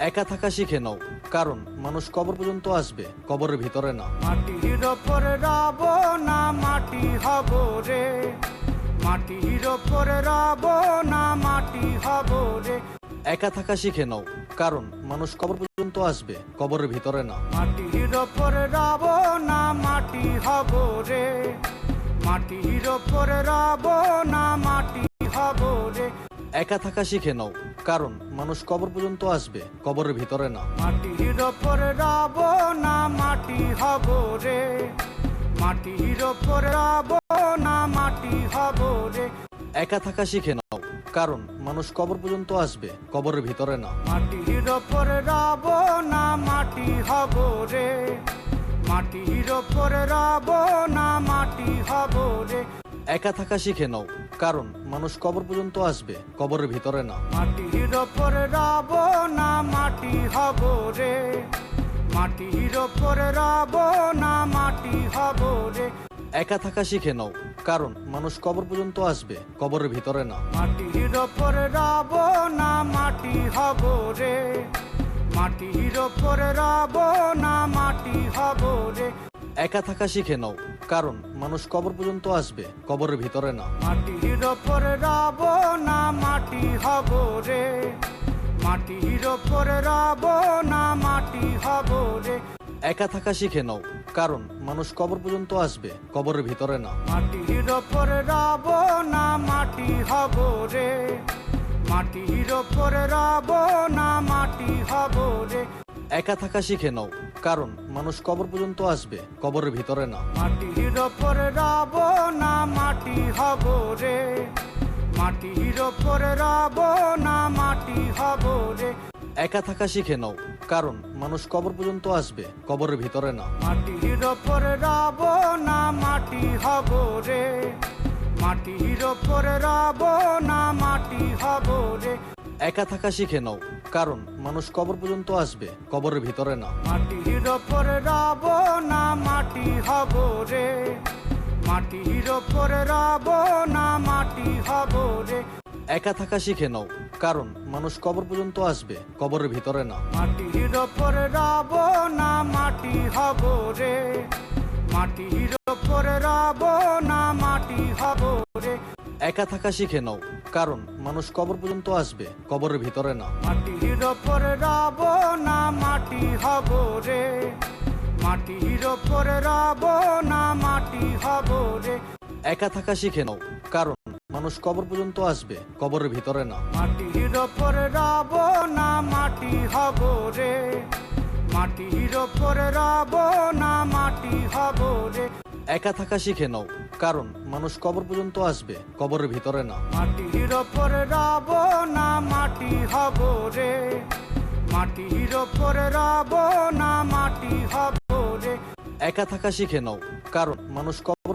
একা থাকা শিখে নাও, কারণ মানুষ কবর পর্যন্ত আসবে, কবরের ভিতরে না। মাটির ওপরে রব না মাটি হব রে, মাটির ওপরে রব না মাটি হব রে। একা থাকা শিখে নাও, কারণ মানুষ কবর পর্যন্ত আসবে, কবরের ভিতরে না। মাটির ওপরে রব না মাটি হব রে, মাটির ওপরে রব না মাটি হব রে। একা থাকা শিখে নাও, কারণ মানুষ কবর পর্যন্ত আসবে, কবরের ভিতরে না। মাটির ওপরে রব না মাটি হব রে, মাটির ওপরে রব না মাটি হব রে। একা থাকা শিখে নাও, কারণ মানুষ কবর পর্যন্ত আসবে, কবরের ভিতরে না। মাটির ওপরে রব না মাটি হব রে, মাটির ওপরে রব না মাটি হব রে। একা থাকা শিখে নাও, কারণ মানুষ কবর পর্যন্ত আসবে, কবরের ভিতরে না। মাটির ওপরে রব না মাটি হব রে, মাটির ওপরে রব না মাটি হব রে। একা থাকা শিখে নাও, কারণ মানুষ কবর পর্যন্ত আসবে, কবরের ভিতরে না। মাটির ওপরে রব না মাটি হব রে, মাটির ওপরে রব না মাটি হব রে। একা থাকা শিখে নাও, কারণ মানুষ কবর পর্যন্ত আসবে, কবরের ভিতরে না। মাটির ওপরে রব না মাটি হব রে, মাটির ওপরে রব না মাটি হব রে। একা থাকা শিখে নাও, কারণ মানুষ কবর পর্যন্ত আসবে, কবরের ভিতরে না। মাটির ওপরে রব না মাটি হব রে, মাটির ওপরে রব না মাটি হব রে। একা থাকা শিখে নাও, কারণ মানুষ কবর পর্যন্ত আসবে, কবরের ভিতরে না। মাটির ওপরে রব না মাটি হব রে, মাটির ওপরে রব না মাটি হব রে। একা থাকা শিখে নাও, কারণ মানুষ কবর পর্যন্ত আসবে, কবরের ভিতরে না। মাটির ওপরে রব না মাটি হব রে, মাটির ওপরে রব না মাটি হব রে। একা থাকা শিখে নাও, কারণ মানুষ কবর পর্যন্ত আসবে, কবরের ভিতরে না। মাটির ওপরে রব না মাটি হব রে, মাটির ওপরে রব না মাটি হব রে। একা থাকা শিখে নাও, কারণ মানুষ কবর পর্যন্ত আসবে, কবরের ভিতরে না। মাটির ওপরে রব না মাটি হব রে, মাটির ওপরে রব না মাটি হব রে। একা থাকা শিখে নাও, কারণ মানুষ কবর পর্যন্ত আসবে, কবরের ভিতরে না। মাটির ওপরে রব না মাটি হব রে, মাটির ওপরে রব না মাটি হব রে। একা থাকা শিখে নাও, কারণ মানুষ কবর পর্যন্ত আসবে, কবরের ভিতরে না। মাটির ওপরে রব না মাটি হব রে, মাটির ওপরে রব না মাটি হব রে। একা থাকা শিখে নাও, কারণ মানুষ কবর পর্যন্ত আসবে, কবরের ভিতরে না। মাটির ওপরে রব না মাটি হব রে, মাটির ওপরে রব না মাটি হব রে। একা থাকা শিখে নাও, কারণ মানুষ কবর